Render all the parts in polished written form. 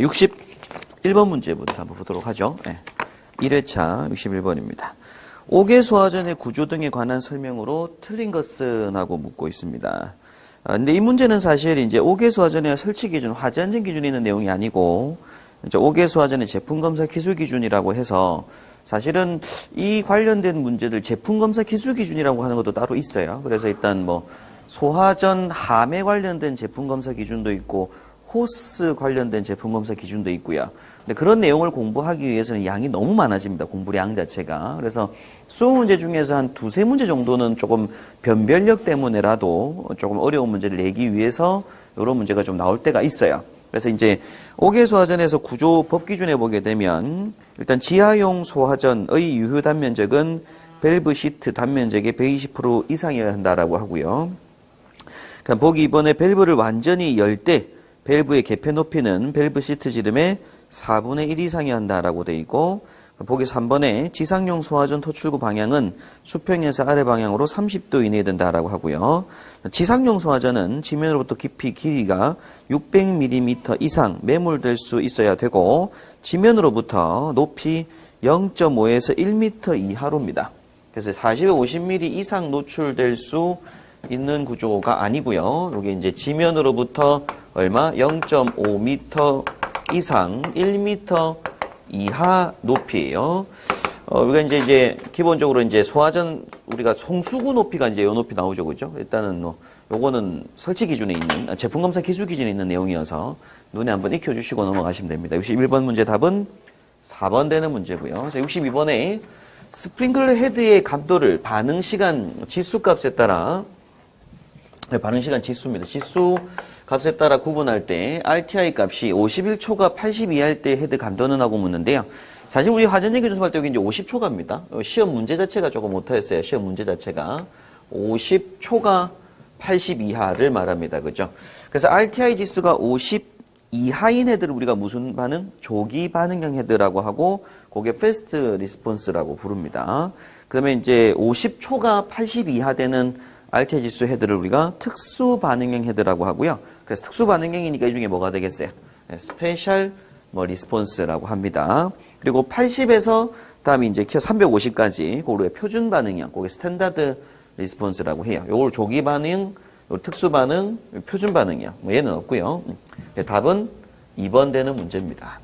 61번 문제부터 한번 보도록 하죠. 네. 1회차 61번입니다. 5개 소화전의 구조 등에 관한 설명으로 틀린 것은 하고 묻고 있습니다. 근데 이 문제는 사실 이제 5개 소화전의 설치 기준, 화재 안전 기준이 있는 내용이 아니고, 이제 5개 소화전의 제품 검사 기술 기준이라고 해서 사실은 이 관련된 문제들 제품 검사 기술 기준이라고 하는 것도 따로 있어요. 그래서 일단 뭐 소화전 함에 관련된 제품 검사 기준도 있고, 호스 관련된 제품 검사 기준도 있고요. 근데 그런 내용을 공부하기 위해서는 양이 너무 많아집니다. 공부량 자체가. 그래서 수업 문제 중에서 한 두세 문제 정도는 조금 변별력 때문에라도 조금 어려운 문제를 내기 위해서 이런 문제가 좀 나올 때가 있어요. 그래서 이제 5개 소화전에서 구조 법 기준에 보게 되면 일단 지하용 소화전의 유효 단면적은 밸브 시트 단면적의 120% 이상이어야 한다라고 하고요. 그러니까 보기 2번에 밸브를 완전히 열 때 밸브의 개폐 높이는 밸브 시트 지름의 4분의 1 이상이어야 한다라고 되어 있고, 보기 3번에 지상용 소화전 토출구 방향은 수평에서 아래 방향으로 30도 이내에 된다라고 하고요. 지상용 소화전은 지면으로부터 깊이 길이가 600mm 이상 매몰될 수 있어야 되고, 지면으로부터 높이 0.5에서 1m 이하로입니다. 그래서 40에 50mm 이상 노출될 수 있는 구조가 아니고요. 여기 이제 지면으로부터 얼마? 0.5m 이상 1m 이하 높이에요. 우리가 이제 기본적으로 이제 소화전 우리가 송수구 높이가 이제 요 높이 나오죠, 그죠? 일단은 뭐 요거는 설치 기준에 있는 제품 검사 기술 기준에 있는 내용이어서 눈에 한번 익혀주시고 넘어가시면 됩니다. 61번 문제 답은 4번 되는 문제고요. 자, 62번에 스프링클러 헤드의 감도를 반응 시간 지수 값에 따라 반응 시간 지수입니다. 지수 값에 따라 구분할 때 RTI 값이 51초가 82할 때 헤드 감도는 하고 묻는데요. 사실 우리 화전얘기 조사할 때 여기 이제 50초가입니다. 시험 문제 자체가 조금 못하였어요. 시험 문제 자체가 50초가 82하를 말합니다. 그죠? 그래서 RTI 지수가 50 이하인 헤드를 우리가 무슨 반응? 조기 반응형 헤드라고 하고, 그게 패스트 리스폰스라고 부릅니다. 그 다음에 이제 50초가 82하 되는 RTI 지수 헤드를 우리가 특수 반응형 헤드라고 하고요. 그래서 특수 반응형이니까 이 중에 뭐가 되겠어요? 스페셜 리스폰스라고 합니다. 그리고 80에서 다음에 이제 350까지 그거를 표준 반응형, 그게 스탠다드 리스폰스라고 해요. 요걸 조기 반응, 특수 반응, 표준 반응형. 얘는 없고요. 답은 2번 되는 문제입니다.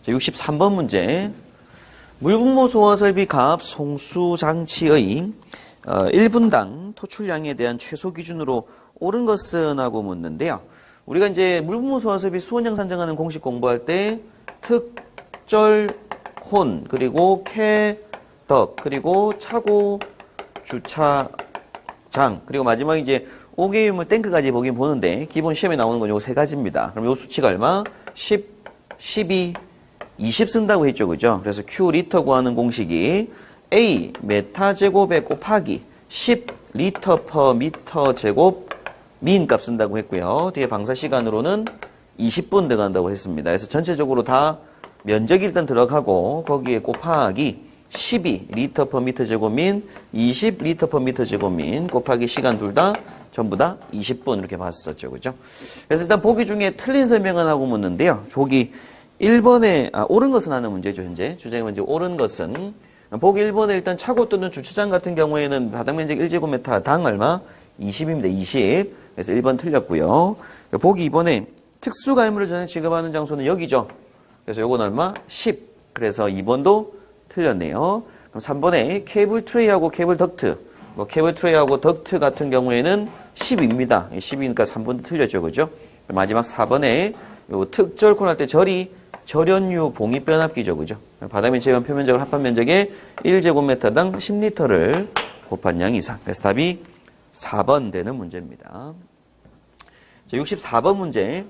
63번 문제. 물분모 소화 설비 가압 송수 장치의 1분당 토출량에 대한 최소 기준으로 옳은 것은 하고 묻는데요. 우리가 이제 물분모 소화 설비 수원량 산정하는 공식 공부할 때 특절 혼, 그리고 캐덕, 그리고 차고 주차장, 그리고 마지막에 이제 5개 유물 탱크까지 보긴 보는데 기본 시험에 나오는 건 요 세 가지입니다. 그럼 요 수치가 얼마? 10, 12, 20 쓴다고 했죠. 그죠? 그래서 Q 리터 구하는 공식이 A 메타 제곱에 곱하기 10 리터 퍼 미터 제곱 민 값 쓴다고 했고요. 뒤에 방사 시간으로는 20분 들어간다고 했습니다. 그래서 전체적으로 다 면적이 일단 들어가고 거기에 곱하기 12 리터 퍼 미터 제곱 민 20 리터 퍼 미터 제곱 민 곱하기 시간 둘 다 전부 다 20분 이렇게 봤었죠. 그죠? 그래서 일단 보기 중에 틀린 설명은 하고 묻는데요. 보기 1번에 옳은 것은 하는 문제죠. 현재 주제가 먼저 옳은 것은 보기 1번에 일단 차고 또는 주차장 같은 경우에는 바닥면적 1제곱미터 당 얼마? 20입니다. 20. 그래서 1번 틀렸고요. 보기 2번에 특수가입물을 전에 지급하는 장소는 여기죠. 그래서 요건 얼마? 10. 그래서 2번도 틀렸네요. 그럼 3번에 케이블 트레이하고 케이블 덕트. 케이블 트레이하고 덕트 같은 경우에는 10입니다. 10이니까 3번도 틀렸죠. 그죠? 마지막 4번에 요 특절 코너 할 때 절연유 봉입 변압기죠. 그죠? 바닥면 제외한 표면적을 합한 면적의 1제곱미터당 10리터를 곱한 양 이상. 그래서 답이 4번 되는 문제입니다. 64번 문제.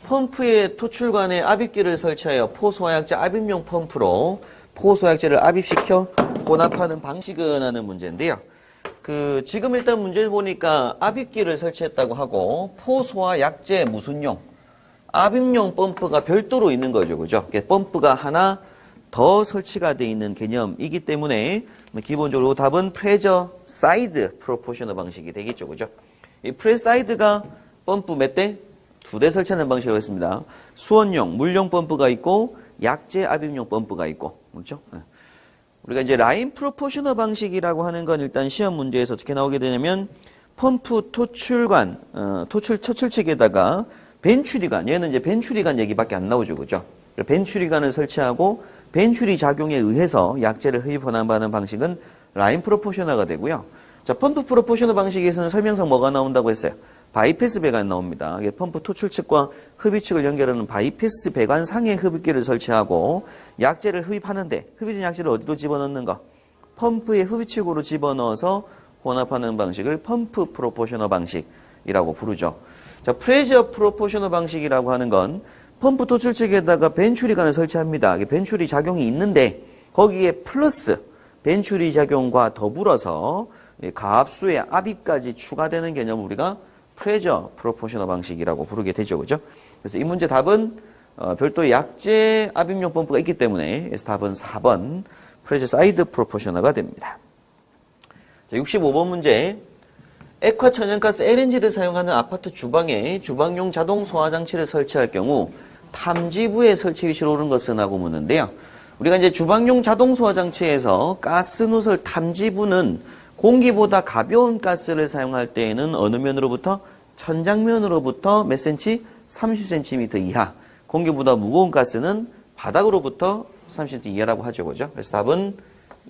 펌프의 토출관에 압입기를 설치하여 포소화약제 압입용 펌프로 포소화약제를 압입시켜 혼합하는 방식은 하는 문제인데요. 지금 일단 문제 보니까 압입기를 설치했다고 하고 포소화약제 무슨 용? 압입용 펌프가 별도로 있는 거죠. 그죠? 펌프가 하나 더 설치가 되어 있는 개념이기 때문에 기본적으로 답은 프레저 사이드 프로포셔널 방식이 되겠죠. 그죠? 이 프레사이드가 펌프 몇 대? 두 대 설치하는 방식으로 했습니다. 수원용, 물용 펌프가 있고 약재 압입용 펌프가 있고, 그렇죠? 우리가 이제 라인 프로포셔너 방식이라고 하는 건 일단 시험 문제에서 어떻게 나오게 되냐면 펌프 토출관, 토출측에다가 벤추리관, 얘는 이제 벤추리관 얘기밖에 안 나오죠, 그죠? 벤추리관을 설치하고 벤추리 작용에 의해서 약재를 흡입하는 방식은 라인 프로포셔너가 되고요. 자, 펌프 프로포셔너 방식에서는 설명상 뭐가 나온다고 했어요? 바이패스 배관 나옵니다. 펌프 토출측과 흡입측을 연결하는 바이패스 배관 상에 흡입기를 설치하고 약재를 흡입하는데 흡입된 약재를 어디로 집어넣는 거? 펌프의 흡입측으로 집어넣어서 혼합하는 방식을 펌프 프로포셔너 방식이라고 부르죠. 자, 프레저 프로포셔너 방식이라고 하는 건 펌프 토출측에다가 벤추리관을 설치합니다. 벤추리 작용이 있는데 거기에 플러스 벤추리 작용과 더불어서 가압수의 압입까지 추가되는 개념을 우리가 프레저 프로포셔너 방식이라고 부르게 되죠. 그죠? 그래서 이 문제 답은 별도의 약재 압입용 펌프가 있기 때문에 그래서 답은 4번 프레저 사이드 프로포셔너가 됩니다. 자, 65번 문제. 액화 천연가스 LNG를 사용하는 아파트 주방에 주방용 자동 소화장치를 설치할 경우 탐지부의 설치 위치를 오른 것은 하고 묻는데요. 우리가 이제 주방용 자동 소화장치에서 가스 누설 탐지부는 공기보다 가벼운 가스를 사용할 때에는 어느 면으로부터? 천장면으로부터 몇 cm? 30cm 이하. 공기보다 무거운 가스는 바닥으로부터 30cm 이하라고 하죠. 그죠? 그래서 답은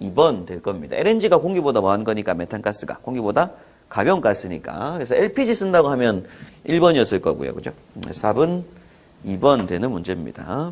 2번 될 겁니다. LNG가 공기보다 뭐한 거니까 메탄가스가. 공기보다 가벼운 가스니까. 그래서 LPG 쓴다고 하면 1번이었을 거고요. 그죠? 그래서 답은 2번 되는 문제입니다.